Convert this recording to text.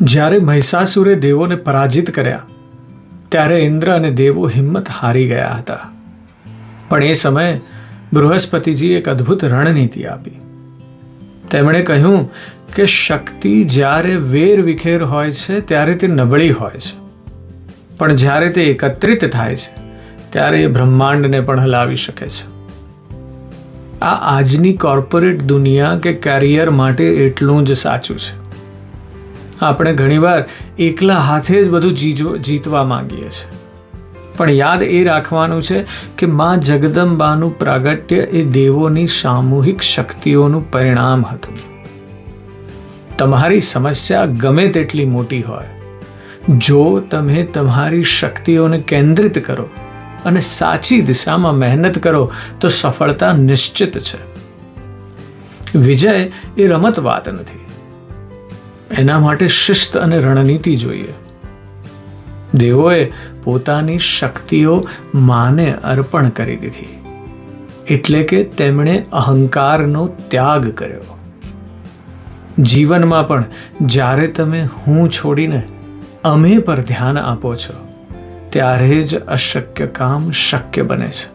જ્યારે મહિષાસુરે દેવોને પરાજિત કર્યા ત્યારે ઇન્દ્ર અને દેવો હિંમત હારી ગયા હતા. પણ એ સમયે બૃહસ્પતિજી એક અદ્ભુત રણનીતિ આપી. તેમણે કહ્યું કે શક્તિ જ્યારે વેર વિખેર હોય છે ત્યારે તે નબળી હોય છે, પણ જ્યારે તે એકત્રિત થાય છે ત્યારે એ બ્રહ્માંડને પણ હલાવી શકે છે. આ આજની કોર્પોરેટ દુનિયા કે કેરિયર માટે એટલું જ સાચું છે. આપણે ઘણીવાર એકલા હાથે જ બધું જીતવા માંગીએ છીએ, પણ યાદ એ રાખવાનું છે કે માં જગદંબાનું પ્રાગટ્ય એ દેવોની સામૂહિક શક્તિઓનું પરિણામ હતું. તમારી સમસ્યા ગમે તેટલી મોટી હોય, જો તમે તમારી શક્તિઓને કેન્દ્રિત કરો અને સાચી દિશામાં મહેનત કરો તો સફળતા નિશ્ચિત છે. વિજય એ રમત વાત નથી. એના માટે શિસ્ત અને રણનીતિ જોઈએ. દેવોએ પોતાની શક્તિઓ માને અર્પણ કરી દીધી, એટલે કે તેમણે અહંકારનો ત્યાગ કર્યો. જીવનમાં પણ જ્યારે તમે હું છોડીને અમે પર ધ્યાન આપો છો, ત્યારે જ અશક્ય કામ શક્ય બને છે.